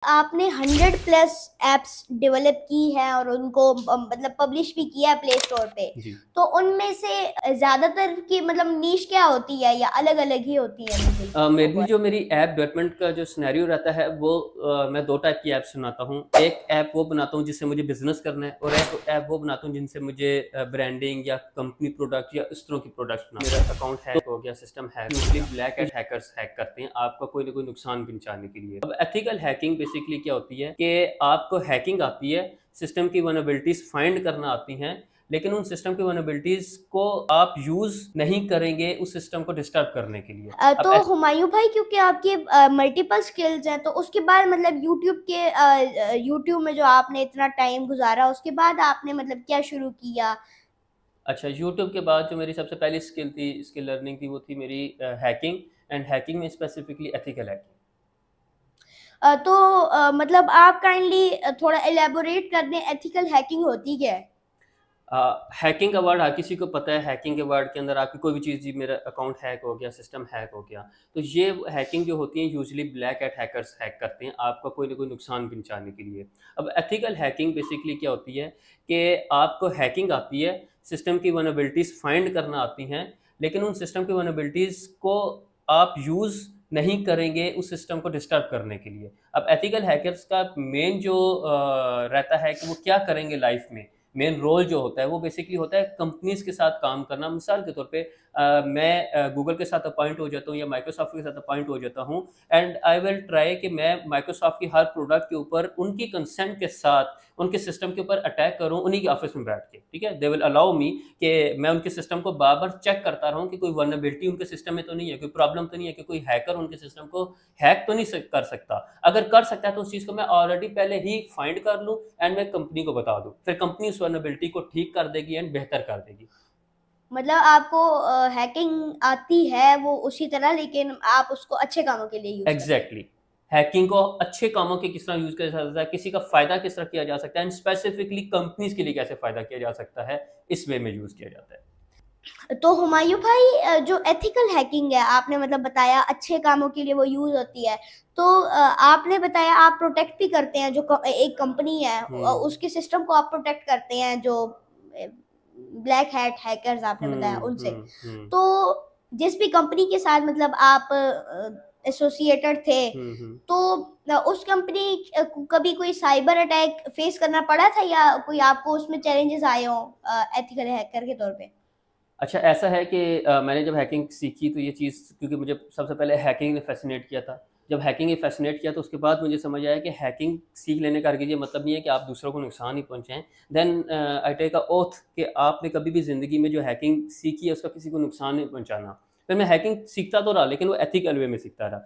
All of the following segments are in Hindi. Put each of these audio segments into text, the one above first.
आपने 100 प्लस एप्स डेवलप की है और उनको मतलब पब्लिश भी किया है प्ले स्टोर पे। जी। तो उनमें से ज्यादातर की मतलब नीश क्या होती है या अलग अलग ही होती है बिल्कुल? मेरी ऐप डेवलपमेंट का जो सिनेरियो रहता है वो मैं दो टाइप की ऐप्स बनाता हूँ। एक ऐप वो बनाता हूँ जिससे मुझे बिजनेस करना है, और एक ऐप वो बनाता हूँ जिनसे मुझे ब्रांडिंग या कंपनी प्रोडक्ट या इस तरह की प्रोडक्ट्स बनाना है। मेरा अकाउंट हैक हो गया, system hack, usually black hat hackers hack करते हैं आपका कोई ना कोई नुकसान पहुंचाने के लिए। अब एथिकल हैकिंग बेसिकली क्या होती है कि आपको हैकिंग आती है, सिस्टम की वनरेबिलिटीज फाइंड करना आती हैं, लेकिन उन सिस्टम की वनरेबिलिटीज को आप यूज नहीं करेंगे उस सिस्टम को डिस्टर्ब करने के लिए। तो हुमायूं भाई, क्योंकि आपके मल्टीपल स्किल्स हैं, तो उसके बाद मतलब यूट्यूब में जो आपने इतना टाइम गुजारा, उसके बाद आपने मतलब क्या शुरू किया? अच्छा, यूट्यूब के बाद जो मेरी सबसे पहली स्किल थी, स्किल लर्निंग थी, वो थी मेरी हैकिंग, एंड हैकिंग में स्पेसिफिकली एथिकल हैकिंग। तो मतलब आप काइंडली थोड़ा एलेबोरेट कर दें, एथिकल हैकिंग होती क्या है? हैकिंग का वर्ड हर किसी को पता है। हैकिंग के वर्ड के अंदर आपकी कोई भी चीज़, जी मेरा अकाउंट हैक हो गया, सिस्टम हैक हो गया, तो ये हैकिंग जो होती है usually black hat hackers hack करते हैं आपका कोई ना कोई नुकसान पहुंचाने के लिए। अब एथिकल हैकिंग बेसिकली क्या होती है कि आपको हैकिंग आती है, सिस्टम की वनरेबिलिटीज फाइंड करना आती हैं, लेकिन उन सिस्टम की वनरेबिलिटीज को आप यूज़ नहीं करेंगे उस सिस्टम को डिस्टर्ब करने के लिए। अब एथिकल हैकर्स का मेन जो रहता है कि वो क्या करेंगे लाइफ में, मेन रोल जो होता है वो बेसिकली होता है कंपनीज के साथ काम करना। मिसाल के तौर पे मैं गूगल के साथ अपॉइंट हो जाता हूँ या माइक्रोसॉफ्ट के साथ अपॉइंट हो जाता हूँ, एंड आई विल ट्राई कि मैं माइक्रोसॉफ्ट की हर प्रोडक्ट के ऊपर उनकी कंसेंट के साथ उनके सिस्टम के ऊपर अटैक करूँ उन्हीं के ऑफिस में बैठ के। ठीक है, दे विल अलाउ मी कि मैं उनके सिस्टम को बार बार चेक करता रहूँ कि कोई वल्नरेबिलिटी उनके सिस्टम में तो नहीं है, कोई प्रॉब्लम तो नहीं है, कि कोई हैकर उनके सिस्टम को हैक तो नहीं कर सकता। अगर कर सकता है तो उस चीज़ को मैं ऑलरेडी पहले ही फाइंड कर लूँ एंड मैं कंपनी को बता दूँ, फिर कंपनी उस वल्नरेबिलिटी को ठीक कर देगी एंड बेहतर कर देगी। मतलब आपको हैकिंग आती है वो उसी तरह, लेकिन आप उसको अच्छे कामों के लिए यूज करते हैं। एग्जैक्टली, हैकिंग को अच्छे कामों के किस तरह यूज किया जा सकता है, किसी का फायदा किस तरह किया जा सकता है, एंड स्पेसिफिकली कंपनीज के लिए कैसे फायदा किया जा सकता है, इस वे में यूज किया जाता है। तो हुमायूं भाई, जो एथिकल हैकिंग है आपने मतलब बताया अच्छे कामों के लिए वो यूज होती है, तो आपने बताया आप प्रोटेक्ट भी करते हैं, जो एक कंपनी है उसके सिस्टम को आप प्रोटेक्ट करते हैं, जो ब्लैक हैट हैकर्स आपने बताया उनसे। तो जिस भी कंपनी के साथ मतलब आप एसोसिएटेड थे, तो उस कंपनी को कभी कोई साइबर अटैक फेस करना पड़ा था, या कोई आपको उसमें चैलेंजेस आए हो एथिकल हैकर के तौर पे? अच्छा, ऐसा है कि मैंने जब हैकिंग सीखी तो ये चीज़, क्योंकि मुझे सबसे पहले हैकिंग ने फैसिनेट किया था। जब हैकिंग ने फैसिनेट किया तो उसके बाद मुझे समझ आया कि हैकिंग सीख लेने का हरगिज़ ये मतलब नहीं है कि आप दूसरों को नुकसान ही पहुँचाएँ। Then I take a oath कि आपने कभी भी ज़िंदगी में जो हैकिंग सीखी है उसका किसी को नुकसान नहीं पहुँचाना। फिर मैं हैकिंग सीखता तो रहा, लेकिन वो एथिकल वे में सीखता रहा।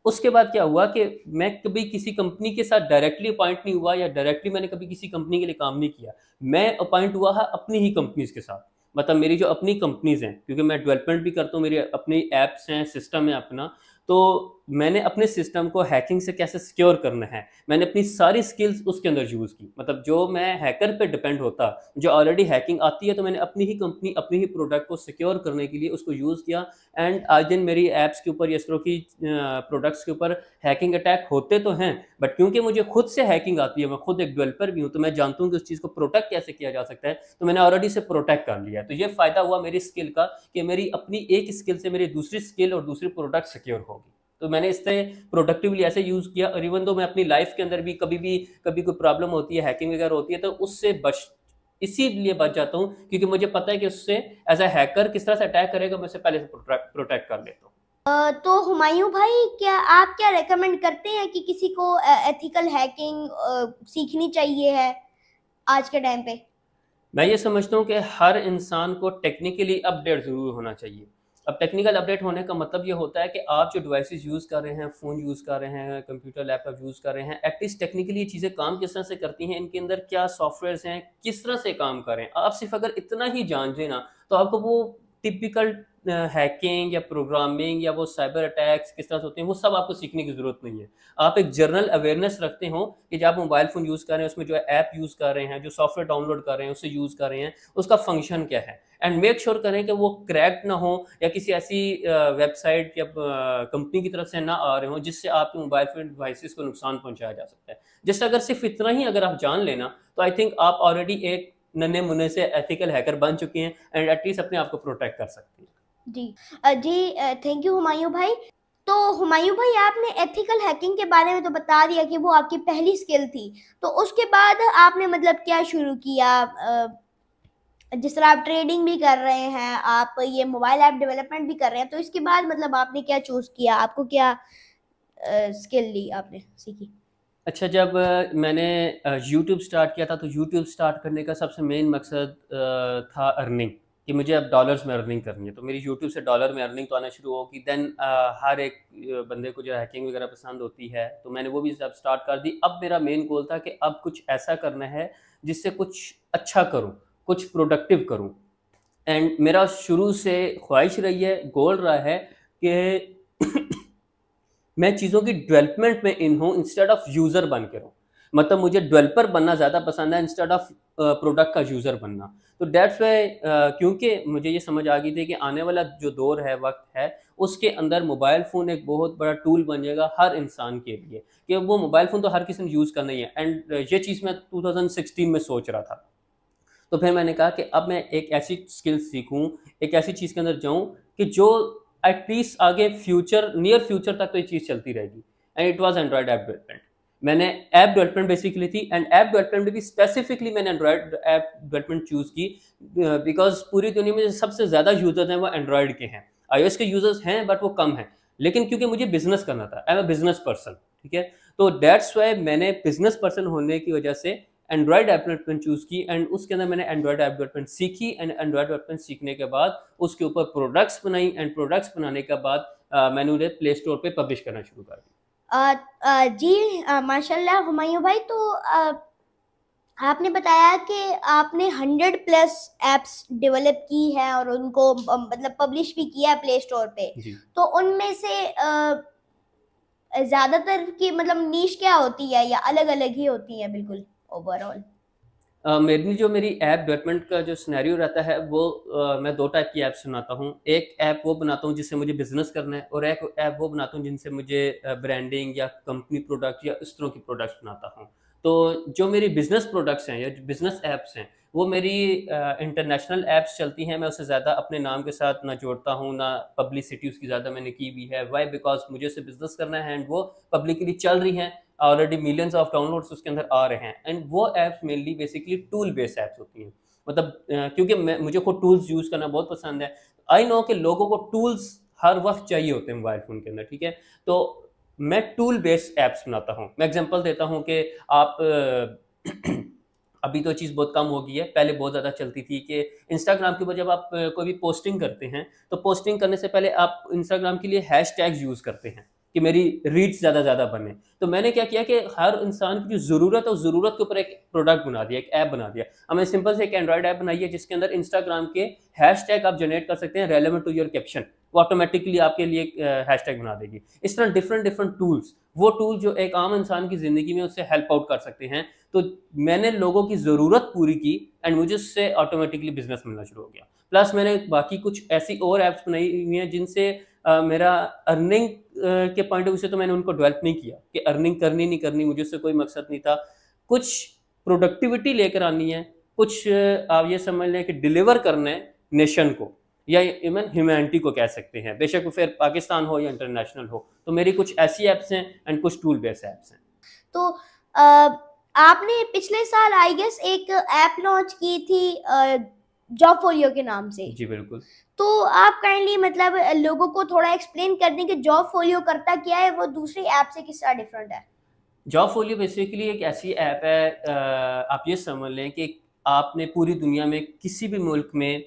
उसके बाद क्या हुआ कि मैं कभी किसी कंपनी के साथ डायरेक्टली अपॉइंट नहीं हुआ, या डायरेक्टली मैंने कभी किसी कंपनी के लिए काम नहीं किया। मैं अपॉइंट हुआ है अपनी ही कंपनीज़ के साथ। मतलब मेरी जो अपनी कंपनीज़ हैं, क्योंकि मैं डेवलपमेंट भी करता हूँ, मेरी अपनी ऐप्स हैं, सिस्टम है अपना, तो मैंने अपने सिस्टम को हैकिंग से कैसे सिक्योर करना है, मैंने अपनी सारी स्किल्स उसके अंदर यूज़ की। मतलब जो मैं हैकर पे डिपेंड होता, जो ऑलरेडी हैकिंग आती है, तो मैंने अपनी ही कंपनी, अपनी ही प्रोडक्ट को सिक्योर करने के लिए उसको यूज़ किया। एंड आज दिन मेरी ऐप्स के ऊपर या इस तरह की प्रोडक्ट्स के ऊपर हैकिंग अटैक होते तो हैं, बट क्योंकि मुझे खुद से हैकिंग आती है, मैं खुद एक डेवलपर भी हूँ, तो मैं जानता हूँ कि उस चीज़ को प्रोटेक्ट कैसे किया जा सकता है, तो मैंने ऑलरेडी से प्रोटेक्ट कर लिया है। तो ये फ़ायदा हुआ मेरी स्किल का कि मेरी अपनी एक स्किल से मेरी दूसरी स्किल और दूसरी प्रोडक्ट सिक्योर होगी। तो मैंने इससे प्रोडक्टिवली ऐसे यूज़ किया, और इवन दो मैं अपनी लाइफ के अंदर भी कभी कोई प्रॉब्लम होती है, हैकिंग वगैरह होती है, तो उससे इसीलिए बच जाता हूँ क्योंकि मुझे पता है कि उससे एज अ हैकर किस तरह से अटैक करेगा, मैं उससे पहले से प्रोटेक्ट कर लेता हूँ। तो हुमायूं भाई, क्या आप क्या रेकमेंड करते हैं कि किसी को एथिकल हैकिंग सीखनी चाहिए है आज के टाइम पे? मैं ये समझता हूँ कि हर इंसान को टेक्निकली अपडेट ज़रूर होना चाहिए। अब टेक्निकल अपडेट होने का मतलब ये होता है कि आप जो डिवाइसेस यूज़ कर रहे हैं, फ़ोन यूज़ कर रहे हैं, कंप्यूटर लैपटॉप यूज़ कर रहे हैं, एटलीस्ट टेक्निकली ये चीज़ें काम किस तरह से करती हैं, इनके अंदर क्या सॉफ्टवेयर्स हैं, किस तरह से काम कर रहे हैं। आप सिर्फ अगर इतना ही जान लें ना, तो आपको वो टिपिकल हैकिंग या प्रोग्रामिंग या वो साइबर अटैक्स किस तरह से होते हैं, वो सब आपको सीखने की ज़रूरत नहीं है। आप एक जनरल अवेयरनेस रखते हो कि जब आप मोबाइल फ़ोन यूज़ कर रहे हैं, उसमें जो ऐप यूज़ कर रहे हैं, जो सॉफ्टवेयर डाउनलोड कर रहे हैं, उससे यूज़ कर रहे हैं, उसका फंक्शन क्या है, एंड मेक श्योर करें कि वो क्रैक्ड ना हो या किसी ऐसी वेबसाइट या कंपनी की तरफ से ना आ रहे हो जिससे आपके मोबाइल फोन डिवाइसेस को नुकसान पहुंचाया जा सकता है। जस्ट अगर सिर्फ इतना ही अगर आप जान लेना तो आई थिंक आप ऑलरेडी एक नन्हे मुन्ने से एथिकल हैकर बन चुके हैं एंड एटलीस्ट अपने आप को प्रोटेक्ट कर सकते हैं। जी थैंक यू हुमायूं भाई। तो हुमायूं भाई, आपने एथिकल हैकिंग के बारे में तो बता दिया कि वो आपकी पहली स्किल थी, तो उसके बाद आपने मतलब क्या शुरू किया? जिस तरह आप ट्रेडिंग भी कर रहे हैं, आप ये मोबाइल ऐप डेवलपमेंट भी कर रहे हैं, तो इसके बाद मतलब आपने क्या चूज किया? आपको क्या स्किल ली आपने सीखी? अच्छा, जब मैंने यूट्यूब स्टार्ट किया था तो यूट्यूब स्टार्ट करने का सबसे मेन मकसद था अर्निंग, कि मुझे अब डॉलर्स में अर्निंग करनी है। तो मेरी यूट्यूब से डॉलर में अर्निंग तो आना शुरू होगी। देन हर एक बंदे को जो हैकिंग वगैरह पसंद होती है तो मैंने वो भी जब स्टार्ट कर दी। अब मेरा मेन गोल था कि अब कुछ ऐसा करना है जिससे कुछ अच्छा करूँ, कुछ प्रोडक्टिव करूँ। एंड मेरा शुरू से ख्वाहिश रही है, गोल रहा है कि मैं चीज़ों की डेवलपमेंट में इन हूँ इंस्टेड ऑफ यूज़र बन के रहूँ। मतलब मुझे डेवलपर बनना ज़्यादा पसंद है इंस्टेड ऑफ प्रोडक्ट का यूज़र बनना। तो दैट्स वाई क्योंकि मुझे ये समझ आ गई थी कि आने वाला जो दौर है, वक्त है, उसके अंदर मोबाइल फ़ोन एक बहुत बड़ा टूल बन जाएगा हर इंसान के लिए, कि वो मोबाइल फ़ोन तो हर किसी ने यूज़ करना ही है। एंड ये चीज़ मैं 2016 में सोच रहा था। तो फिर मैंने कहा कि अब मैं एक ऐसी स्किल सीखूं, एक ऐसी चीज़ के अंदर जाऊं कि जो एटलीस्ट आगे फ्यूचर, नियर फ्यूचर तक तो ये चीज़ चलती रहेगी। And it was Android app development. मैंने ऐप डेवलपमेंट बेसिकली थी, एंड ऐप डेवलपमेंट में भी स्पेसिफिकली मैंने एंड्रॉयड ऐप डेवलपमेंट चूज़ की बिकॉज पूरी दुनिया में सबसे ज़्यादा यूजर्स हैं वो एंड्रॉयड के हैं। iOS के यूजर्स हैं बट वो कम हैं, लेकिन क्योंकि मुझे बिजनेस करना था, I am a business person, ठीक है। तो दैट्स वाई मैंने बिजनेस पर्सन होने की वजह से एंड्रॉयड ऐप डेवलपमेंट चूज़ की, एंड उसके अंदर मैंने एंड्रॉयड ऐप डेवलपमेंट सीखी। एंड एंड्रॉयड डेवलपमेंट सीखने के बाद उसके ऊपर प्रोडक्ट्स बनाई, एंड प्रोडक्ट्स बनाने के बाद मैंने उन्हें प्ले स्टोर पे पब्लिश करना शुरू कर दिया। जी माशाल्लाह हुमायूं भाई, तो आपने बताया कि आपने 100+ ऐप्स डेवलप की है और उनको मतलब पब्लिश भी किया है प्ले स्टोर पे। तो उनमें से ज़्यादातर की मतलब नीश क्या होती है, या अलग अलग ही होती है बिल्कुल ओवरऑल? मेरी ऐप डेवलपमेंट का जो सिनेरियो रहता है वो मैं 2 टाइप की ऐप्स बनाता हूँ। एक ऐप वो बनाता हूँ जिससे मुझे बिजनेस करना है, और एक ऐप वो बनाता हूँ जिनसे मुझे ब्रांडिंग या कंपनी प्रोडक्ट या इस तरह की प्रोडक्ट्स बनाता हूँ। तो जो मेरी बिजनेस प्रोडक्ट्स हैं या जो बिजनेस ऐप्स हैं वो मेरी इंटरनेशनल ऐप्स चलती हैं। मैं उससे ज़्यादा अपने नाम के साथ ना जोड़ता हूँ, ना पब्लिसिटी उसकी ज़्यादा मैंने की भी है। वाई? बिकॉज मुझे उससे बिजनेस करना है एंड वो पब्लिकली चल रही हैं, ऑलरेडी मिलियंस ऑफ डाउनलोड्स उसके अंदर आ रहे हैं। एंड वो apps mainly basically tool based apps होती हैं। मतलब क्योंकि मुझे खुद टूल्स यूज़ करना बहुत पसंद है। आई नो कि लोगों को टूल्स हर वक्त चाहिए होते हैं मोबाइल फ़ोन के अंदर, ठीक है। तो मैं टूल बेस्ड ऐप्स बनाता हूँ। मैं एग्जांपल देता हूँ कि आप अभी तो चीज़ बहुत कम हो गई है, पहले बहुत ज़्यादा चलती थी कि इंस्टाग्राम के ऊपर जब आप कोई भी पोस्टिंग करते हैं तो पोस्टिंग करने से पहले आप इंस्टाग्राम के लिए हैशटैग्स यूज़ करते हैं कि मेरी रीच ज़्यादा बने। तो मैंने क्या किया कि हर इंसान की जो ज़रूरत है उस ज़रूरत के ऊपर एक प्रोडक्ट बना दिया, एक ऐप बना दिया। हमने सिंपल से एक एंड्रॉयड ऐप बनाई है जिसके अंदर इंस्टाग्राम के हैशटैग आप जनरेट कर सकते हैं रेलेवेंट टू योर कैप्शन, वो ऑटोमेटिकली आपके लिए हैशटैग बना देगी। इस तरह डिफरेंट टूल्स, वो टूल जो एक आम इंसान की ज़िंदगी में उससे हेल्प आउट कर सकते हैं। तो मैंने लोगों की ज़रूरत पूरी की एंड मुझे उससे ऑटोमेटिकली बिजनेस मिलना शुरू हो गया। प्लस मैंने बाकी कुछ ऐसी और ऐप्स बनाई हुई हैं जिनसे मेरा अर्निंग के पॉइंट ऑफ व्यू से तो मैंने उनको डेवलप नहीं किया कि अर्निंग करनी नहीं करनी, मुझे उससे कोई मकसद नहीं था। कुछ प्रोडक्टिविटी लेकर आनी है, कुछ आप ये समझ लें कि डिलीवर करना है नेशन को या इवन ह्यूमैनिटी को कह सकते हैं, बेशक वो फिर पाकिस्तान हो या इंटरनेशनल हो। तो मेरी कुछ ऐसी ऐप्स हैं एंड कुछ टूल बेस्ड ऐप्स हैं। तो आपने पिछले साल आई गेस एक ऐप लॉन्च की थी जॉबफोलियो के नाम से। जी बिल्कुल। तो आप काइंडली मतलब लोगों को थोड़ा एक्सप्लेन कर दें कि जॉबफोलियो करता क्या है, वो दूसरी ऐप से किस तरह डिफरेंट है? जॉबफोलियो बेसिकली एक ऐसी ऐप है, आप ये समझ लें कि आपने पूरी दुनिया में किसी भी मुल्क में,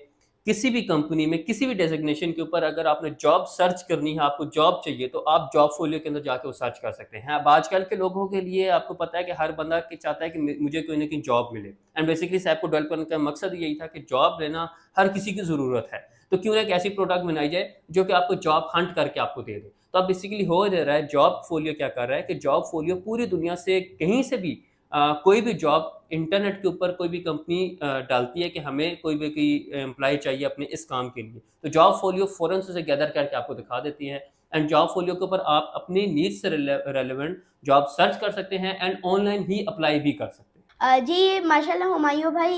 किसी भी कंपनी में, किसी भी डेजिग्नेशन के ऊपर अगर आपने जॉब सर्च करनी है, आपको जॉब चाहिए, तो आप जॉबफोलियो के अंदर जाके वो सर्च कर सकते हैं। अब आजकल के लोगों के लिए आपको पता है कि हर बंदा चाहता है कि मुझे कोई ना कोई जॉब मिले। एंड बेसिकली इस ऐप को डेवलप करने का मकसद यही था कि जॉब लेना हर किसी की ज़रूरत है, तो क्यों ना एक ऐसी प्रोडक्ट बनाई जाए जो कि आपको जॉब हंट करके आपको दे दे। तो अब बेसिकली हो दे रहा है, जॉबफोलियो क्या कर रहा है कि जॉबफोलियो पूरी दुनिया से कहीं से भी कोई भी जॉब इंटरनेट के ऊपर कोई भी कंपनी डालती है कि हमें कोई एम्प्लॉय चाहिए अपने इस काम के लिए, तो जॉब फोलियो फ़ौरन से उसे गैदर करके आपको दिखा देती है। एंड जॉब फोलियो के ऊपर आप अपनी नीड्स से रेलेवेंट जॉब सर्च कर सकते हैं एंड ऑनलाइन ही अप्लाई भी कर सकते हैं। जी, माशाल्लाह हुमायूँ भाई,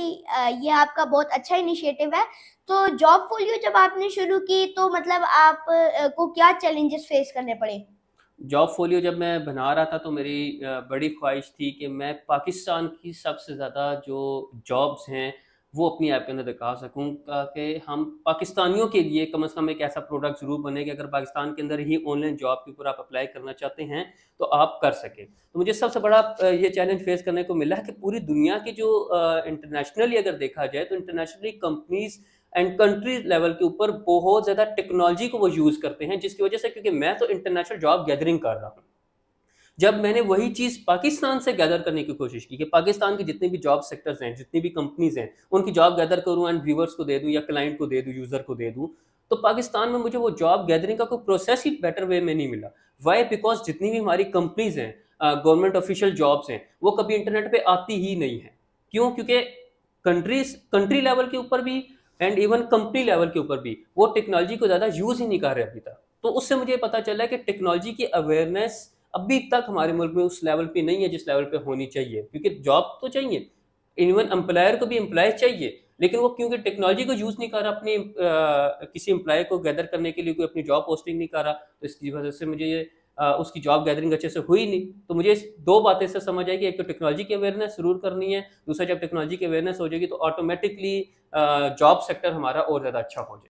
ये आपका बहुत अच्छा इनिशिएटिव है। तो जॉब फ़ोलियो जब आपने शुरू की तो मतलब आप को क्या चैलेंजेस फेस करने पड़े? जॉब फ़ोलियो जब मैं बना रहा था तो मेरी बड़ी ख्वाहिश थी कि मैं पाकिस्तान की सबसे ज़्यादा जो जॉब्स हैं वो अपनी ऐप के अंदर दिखा सकूँ, ताकि हम पाकिस्तानियों के लिए कम से कम एक ऐसा प्रोडक्ट ज़रूर बने कि अगर पाकिस्तान के अंदर ही ऑनलाइन जॉब के ऊपर आप अप्लाई करना चाहते हैं तो आप कर सकें। तो मुझे सबसे बड़ा ये चैलेंज फेस करने को मिला है कि पूरी दुनिया की जो इंटरनेशनली अगर देखा जाए तो internationally companies and country level के ऊपर बहुत ज़्यादा टेक्नोलॉजी को वो यूज़ करते हैं, जिसकी वजह से, क्योंकि मैं तो इंटरनेशनल जॉब गैदरिंग कर रहा हूँ, जब मैंने वही चीज़ पाकिस्तान से गैदर करने की कोशिश की कि पाकिस्तान के जितने भी जॉब सेक्टर्स हैं, जितनी भी कंपनीज़ हैं, उनकी जॉब गैदर करूँ एंड व्यूअर्स को दे दूँ या क्लाइंट को दे दूँ, यूज़र को दे दूँ, तो पाकिस्तान में मुझे वो जॉब गैदरिंग का कोई प्रोसेस ही बेटर वे में नहीं मिला। व्हाई? बिकॉज़ जितनी भी हमारी कंपनीज़ हैं, गवर्नमेंट ऑफिशियल जॉब्स हैं, वो कभी इंटरनेट पे आती ही नहीं हैं। क्यों? क्योंकि कंट्री लेवल के ऊपर भी एंड इवन कंपनी लेवल के ऊपर भी वो टेक्नोलॉजी को ज़्यादा यूज़ ही नहीं कर रहे अभी तक। तो उससे मुझे पता चला कि टेक्नोलॉजी की अवेयरनेस अभी तक हमारे मुल्क में उस लेवल पे नहीं है जिस लेवल पे होनी चाहिए, क्योंकि जॉब तो चाहिए, इवन एम्प्लॉयर को भी एम्प्लॉय चाहिए, लेकिन वो क्योंकि टेक्नोलॉजी को यूज़ नहीं कर रहा, अपनी किसी एम्प्लॉय को गैदर करने के लिए कोई अपनी जॉब पोस्टिंग नहीं कर रहा, तो इसकी वजह से मुझे ये उसकी जॉब गैदरिंग अच्छे से हुई नहीं। तो मुझे इस 2 बातें से समझ आई कि एक तो टेक्नोलॉजी की अवेयरनेस ज़रूर करनी है, दूसरा जब टेक्नोलॉजी की अवेयरनेस हो जाएगी तो ऑटोमेटिकली जॉब सेक्टर हमारा और ज़्यादा अच्छा हो जाएगा।